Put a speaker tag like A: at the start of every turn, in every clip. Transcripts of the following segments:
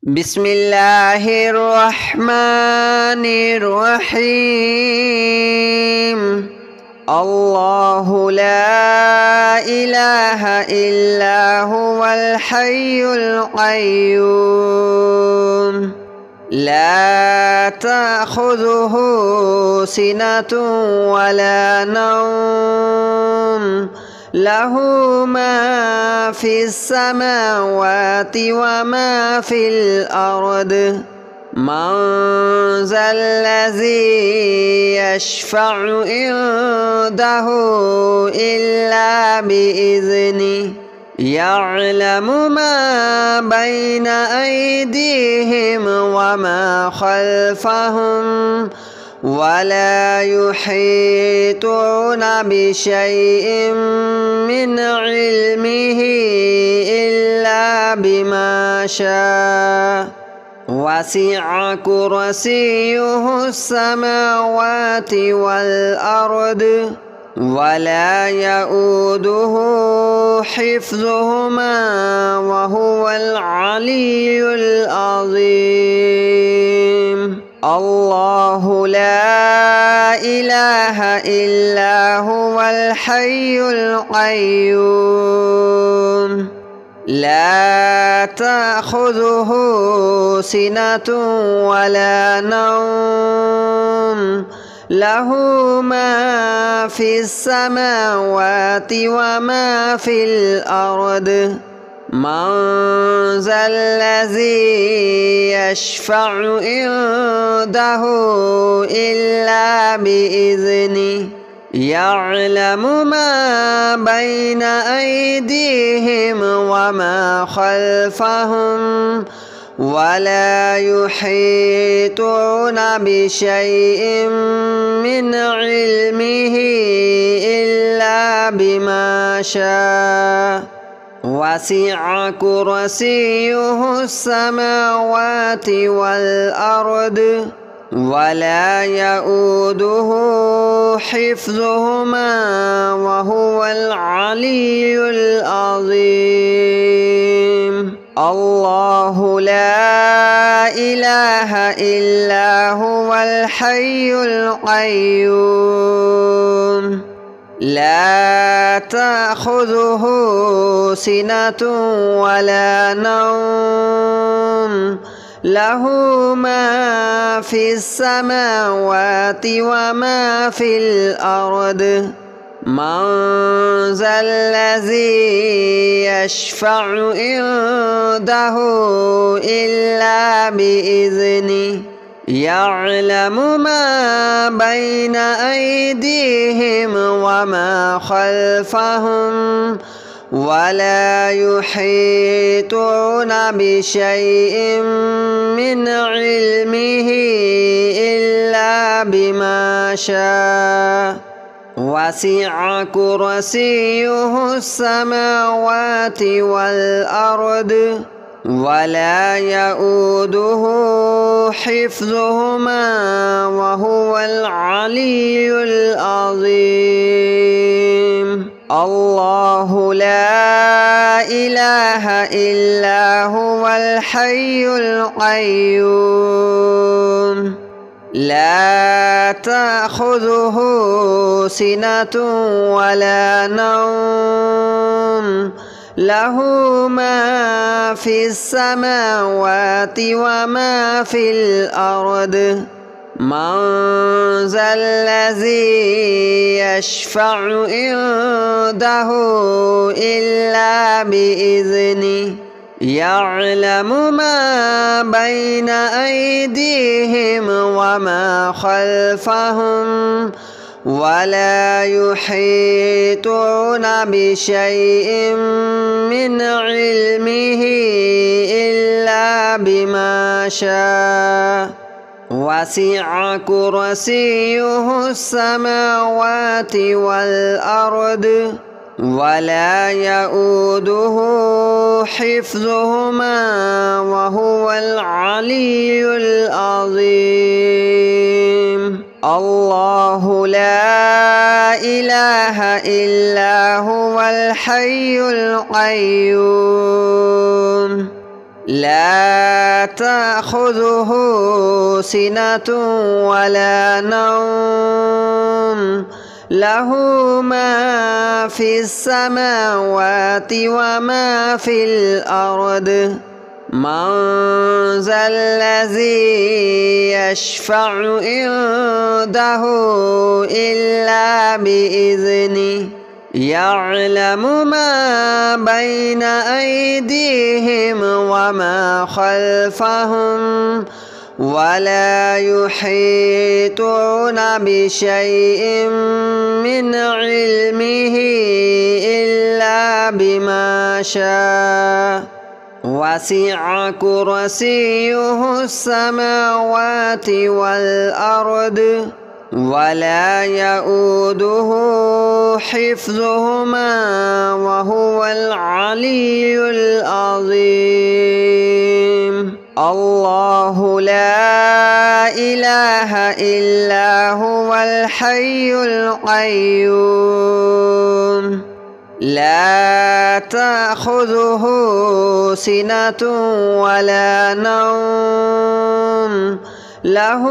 A: بسم الله الرحمن الرحيم. الله لا إله إلا هو الحي القيوم لا تأخذه سنة ولا نوم له ما في السماوات وما في الأرض من ذا الذي يشفع عنده إلا بإذنه يعلم ما بين أيديهم وما خلفهم ولا يحيطون بشيء من علمه إلا بما شاء وسع كرسيه السماوات والأرض ولا يؤوده حفظهما وهو العلي العظيم. الله لا إله إلا هو الحي القيوم لا تأخذه سنة ولا نوم له ما في السماوات وما في الأرض من ذا الذي يشفع عنده إلا بإذنه يعلم ما بين أيديهم وما خلفهم ولا يحيطون بشيء من علمه إلا بما شاء وسع كرسيه السماوات والأرض ولا يؤوده حفظهما وهو العلي العظيم. الله لا إله إلا هو الحي القيوم لا تأخذه سنة ولا نوم له ما في السماوات وما في الأرض من ذا الذي يشفع عنده إلا بإذنه يعلم ما بين أيديهم وما خلفهم ولا يحيطون بشيء من علمه إلا بما شاء وسع كرسيه السماوات والأرض ولا يؤوده حفظهما وهو العلي العظيم. الله لا إله إلا هو الحي القيوم لا تأخذه سنة ولا نوم له ما في السماوات وما في الأرض من ذا الذي يشفع عنده إلا بإذنه يعلم ما بين أيديهم وما خلفهم ولا يحيطون بشيء من علمه إلا بما شاء وسع كرسيه السماوات والأرض ولا يؤوده حفظهما وهو العلي العظيم. الله لا إله إلا هو الحي القيوم لا تأخذه سنة ولا نوم له ما في السماوات وما في الأرض من ذا الذي يشفع عنده إلا بإذنه يعلم ما بين أيديهم وما خلفهم ولا يحيطون بشيء من علمه إلا بما شاء وسع كرسيه السماوات والأرض ولا يؤوده حفظهما وهو العلي العظيم الله لا إله إلا هو الحي القيوم لا تأخذه سنة ولا نوم له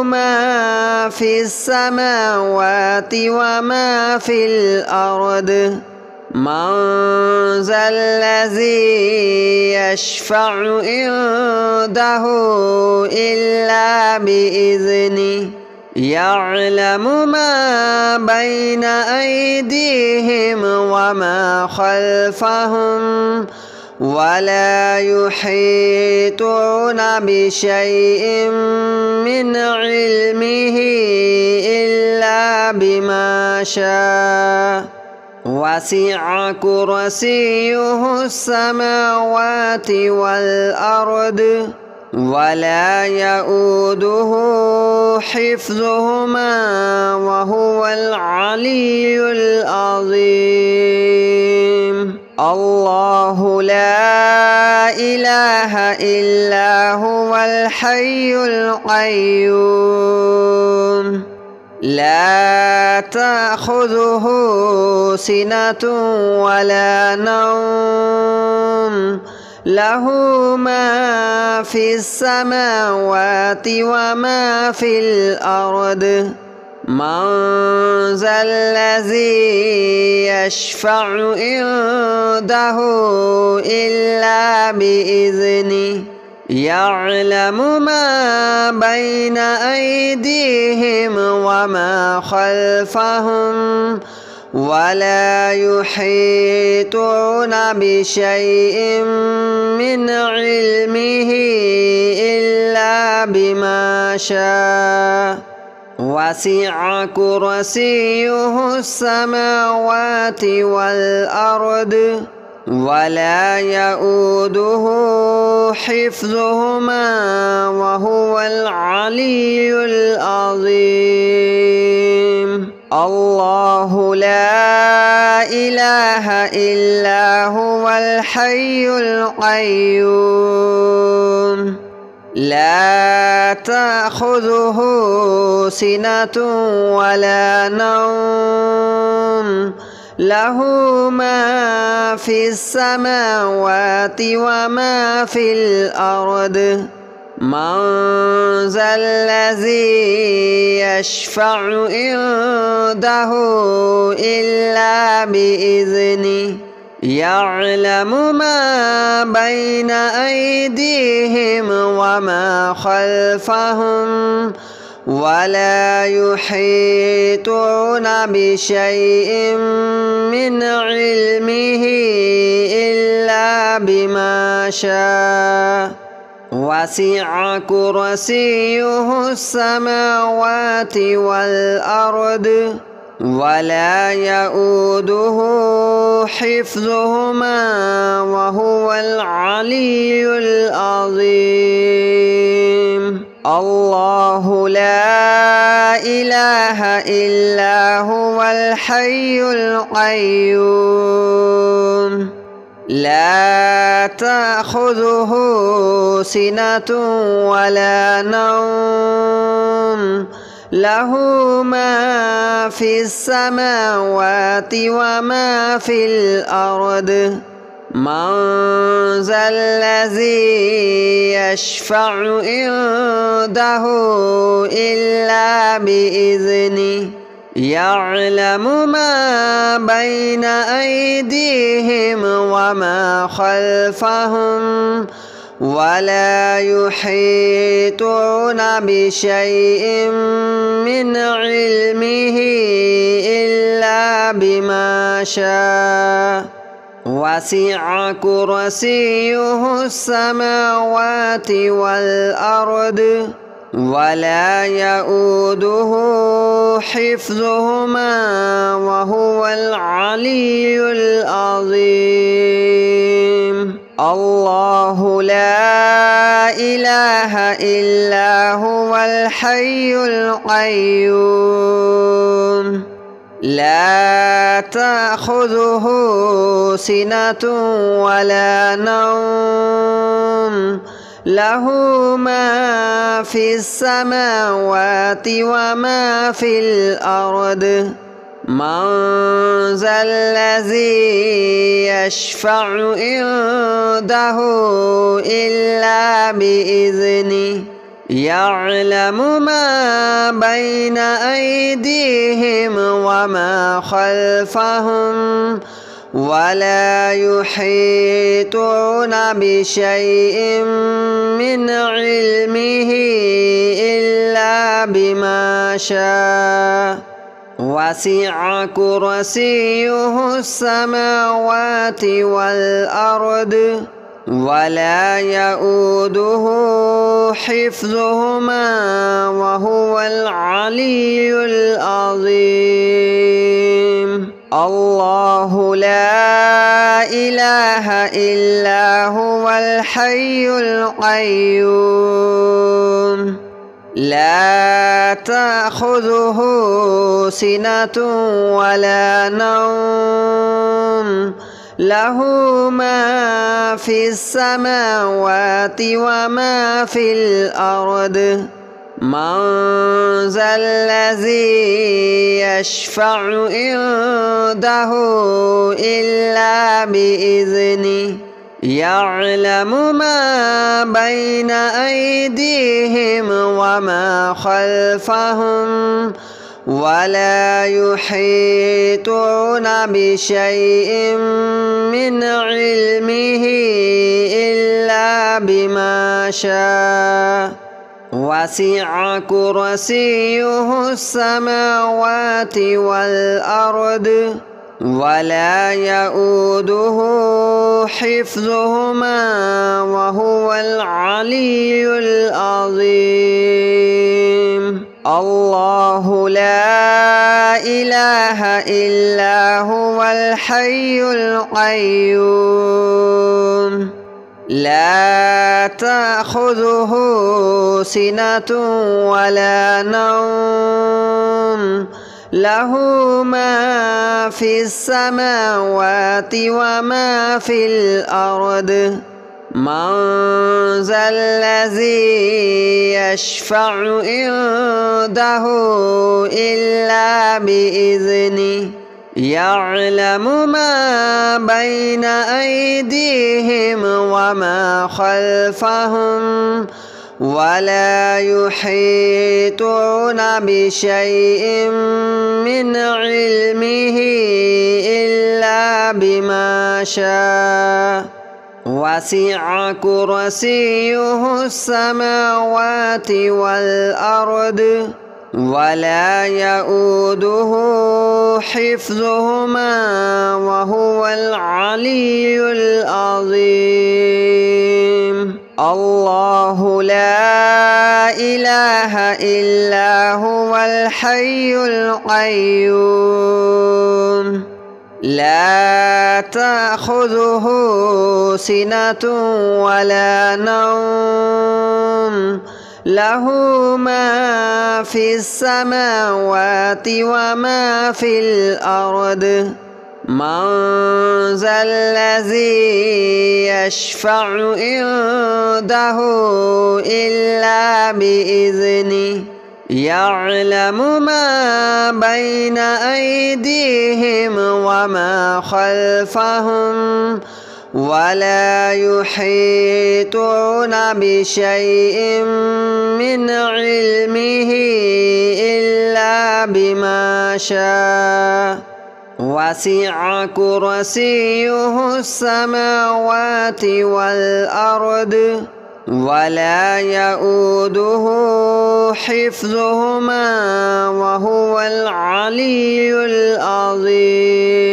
A: ما في السماوات وما في الأرض من ذا الذي يشفع عنده إلا بإذنه يعلم ما بين أيديهم وما خلفهم ولا يحيطون بشيء من علمه إلا بما شاء وسع كرسيه السماوات والأرض ولا يؤوده حفظهما وهو العلي العظيم الله لا إله إلا هو الحي القيوم لا تأخذه سنة ولا نوم له ما في السماوات وما في الأرض من ذا الذي يشفع عنده إلا بإذنه يعلم ما بين أيديهم وما خلفهم ولا يحيطون بشيء من علمه إلا بما شاء وسع كرسيه السماوات والأرض ولا يؤوده حفظهما وهو العلي العظيم الله لا إله إلا هو الحي القيوم لا تأخذه سنة ولا نوم له ما في السماوات وما في الأرض من ذا الذي يشفع عنده إلا بإذنه يعلم ما بين أيديهم وما خلفهم ولا يحيطون بشيء من علمه إلا بما شاء وسع كرسيه السماوات والأرض ولا يؤوده حفظهما وهو العلي العظيم الله لا إله إلا هو الحي القيوم لا تأخذه سنة ولا نوم له ما في السماوات وما في الأرض من ذا الذي يشفع عنده إلا بإذنه يعلم ما بين أيديهم وما خلفهم ولا يحيطون بشيء من علمه إلا بما شاء وسع كرسيه السماوات والأرض ولا يؤوده حفظهما وهو العلي العظيم الله لا إله إلا هو الحي القيوم لا تأخذه سنة ولا نوم له ما في السماوات وما في الأرض من ذا الذي يشفع عنده إلا بإذنه يعلم ما بين أيديهم وما خلفهم ولا يحيطون بشيء من علمه إلا بما شاء وسع كرسيه السماوات والأرض ولا يؤوده حفظهما وهو العلي العظيم الله لا إله إلا هو الحي القيوم لا تأخذه سنة ولا نوم له ما في السماوات وما في الأرض من ذا الذي يشفع عنده إلا بإذنه يعلم ما بين أيديهم وما خلفهم ولا يحيطون بشيء من علمه إلا بما شاء وسع كرسيه السماوات والأرض ولا يؤوده حفظهما وهو العلي العظيم الله لا إله إلا هو الحي القيوم لا تأخذه سنة ولا نوم له ما في السماوات وما في الأرض من ذا الذي يشفع عنده إلا بإذنه يعلم ما بين أيديهم وما خلفهم ولا يحيطون بشيء من علمه إلا بما شاء وسع كرسيه السماوات والأرض ولا يؤوده حفظهما وهو العلي العظيم الله لا إله إلا هو الحي القيوم لا تأخذه سنة ولا نوم له ما في السماوات وما في الأرض من ذا الذي يشفع عنده إلا بإذنه يعلم ما بين أيديهم وما خلفهم ولا يحيطون بشيء من علمه إلا بما شاء وسع كرسيه السماوات والأرض ولا يؤوده حفظهما وهو العلي العظيم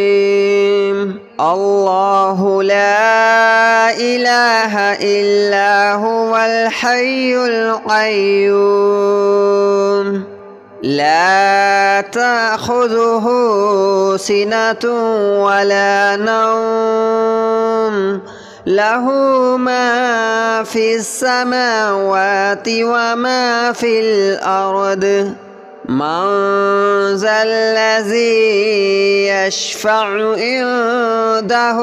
A: الله لا إله إلا هو الحي القيوم لا تأخذه سنة ولا نوم له ما في السماوات وما في الأرض من ذا الذي يشفع عنده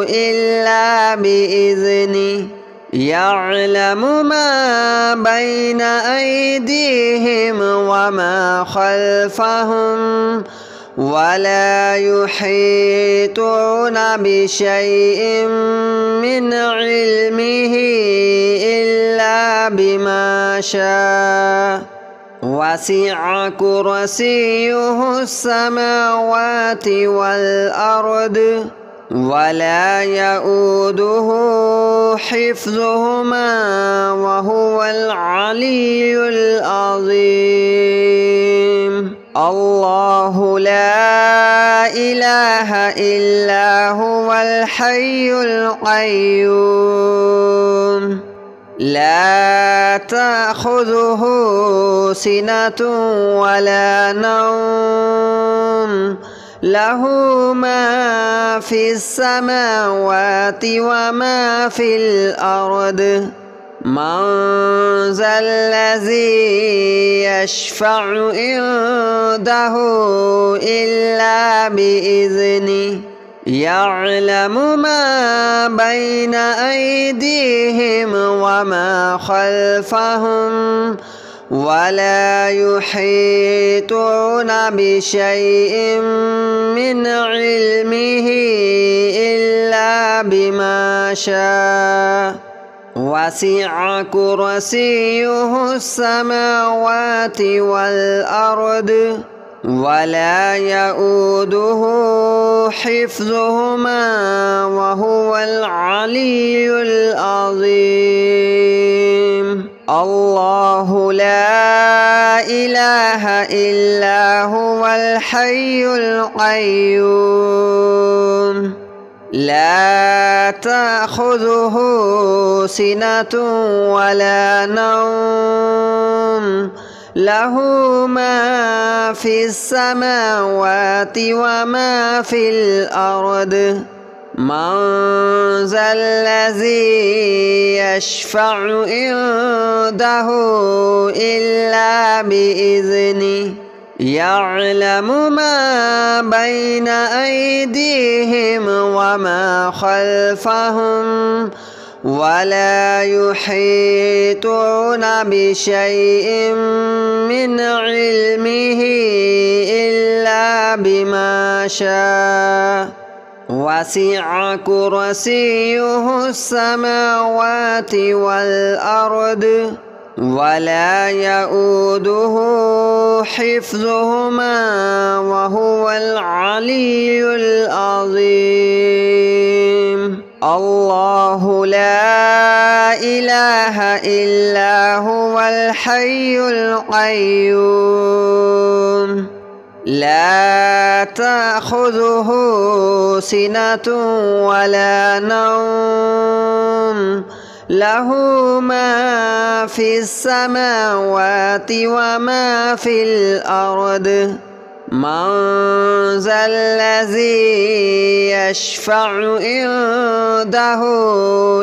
A: إلا بإذنه يعلم ما بين أيديهم وما خلفهم ولا يحيطون بشيء من علمه إلا بما شاء وسع كرسيه السماوات والأرض ولا يؤوده حفظهما وهو العلي العظيم الله لا إله إلا هو الحي القيوم لا تأخذه سنة ولا نوم له ما في السماوات وما في الأرض من ذا الذي يشفع عنده إلا بإذنه يعلم ما بين أيديهم وما خلفهم ولا يحيطون بشيء من علمه إلا بما شاء وسع كرسيه السماوات والأرض ولا يؤوده حفظهما وهو العلي العظيم الله لا إله إلا هو الحي القيوم لا تأخذه سنة ولا نوم له ما في السماوات وما في الأرض من ذا الذي يشفع عنده إلا بإذنه يعلم ما بين أيديهم وما خلفهم ولا يحيطون بشيء من علمه إلا بما شاء وسع كرسيه السماوات والأرض ولا يؤوده حفظهما وهو العلي العظيم الله لا إله إلا هو الحي القيوم لا تأخذه سنة ولا نوم له ما في السماوات وما في الأرض من ذا الذي يشفع عنده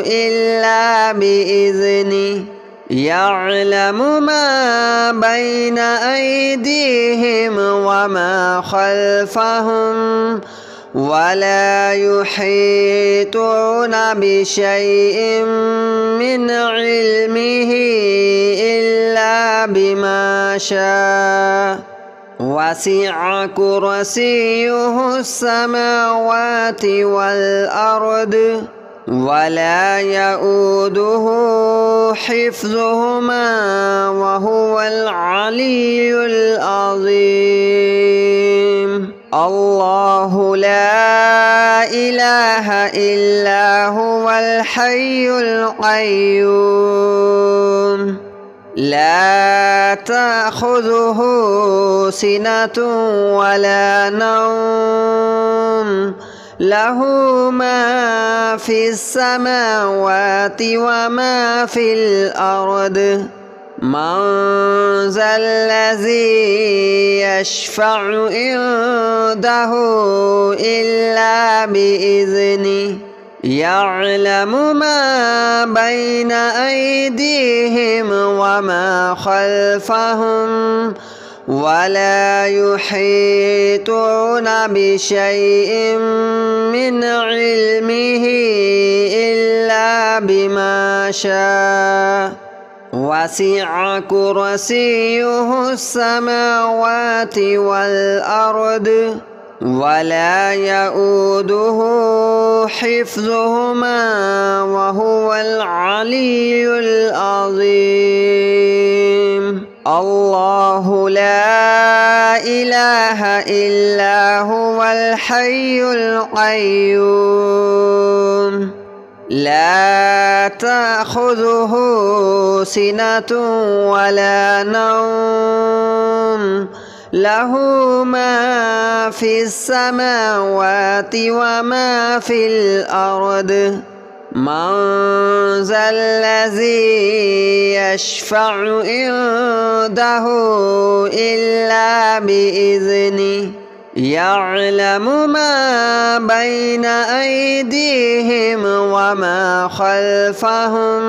A: إلا بإذنه يعلم ما بين أيديهم وما خلفهم ولا يحيطون بشيء من علمه إلا بما شاء وسع كرسيه السماوات والأرض ولا يؤوده حفظهما وهو العلي العظيم. الله لا إله إلا هو الحي القيوم لا تأخذه سنة ولا نوم له ما في السماوات وما في الأرض من ذا الذي يشفع عنده إلا بإذنه يعلم ما بين أيديهم وما خلفهم ولا يحيطون بشيء من علمه إلا بما شاء وسع كرسيه السماوات والأرض ولا يؤوده حفظهما وهو العلي العظيم. الله لا إله إلا هو الحي القيوم لا تأخذه سنة ولا نوم له ما في السماوات وما في الأرض من ذا الذي يشفع عنده إلا بإذنه يعلم ما بين أيديهم وما خلفهم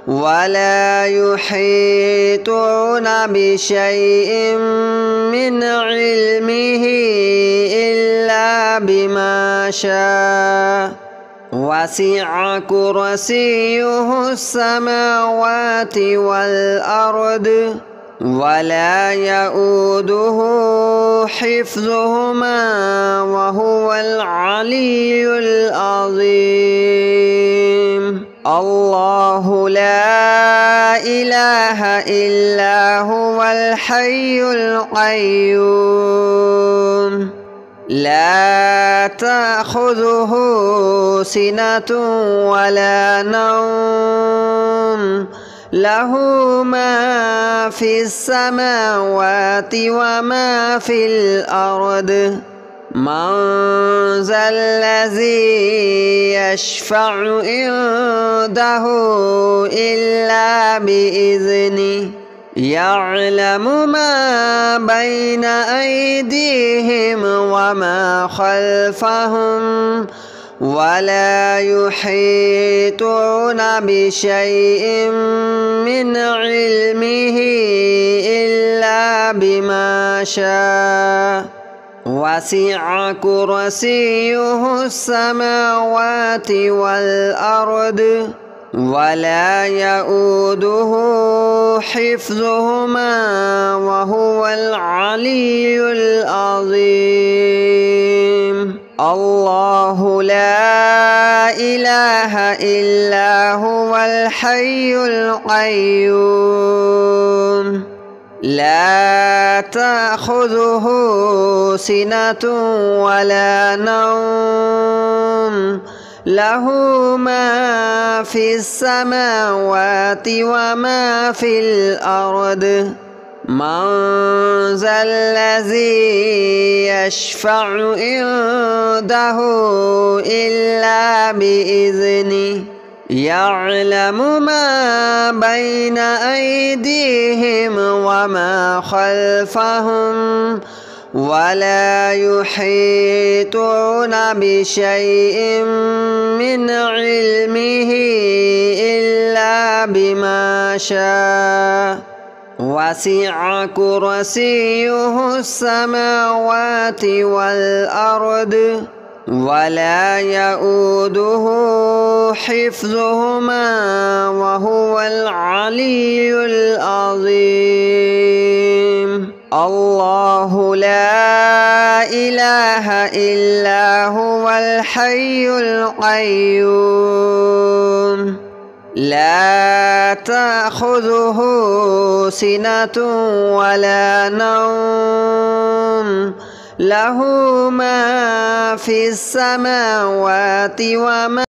A: ولا يحيطون بشيء من علمه إلا بما شاء وسع كرسيه السماوات والأرض ولا يؤوده حفظهما وهو العلي العظيم. الله لا إله إلا هو الحي القيوم لا تأخذه سنة ولا نوم له ما في السماوات وما في الأرض من ذا الذي يشفع عنده إلا بإذنه يعلم ما بين أيديهم وما خلفهم ولا يحيطون بشيء من علمه إلا بما شاء وسع كرسيه السماوات والأرض ولا يؤوده حفظهما وهو العلي العظيم. الله لا إله إلا هو الحي القيوم لا تأخذه سنة ولا نوم له ما في السماوات وما في الأرض من ذا الذي يشفع عنده إلا بإذنه يعلم ما بين أيديهم وما خلفهم ولا يحيطون بشيء من علمه إلا بما شاء وسع كرسيه السماوات والأرض ولا يؤوده حفظهما وهو العلي العظيم. الله لا إله إلا هو الحي القيوم لا تأخذه سنة ولا نوم له ما في السماوات وما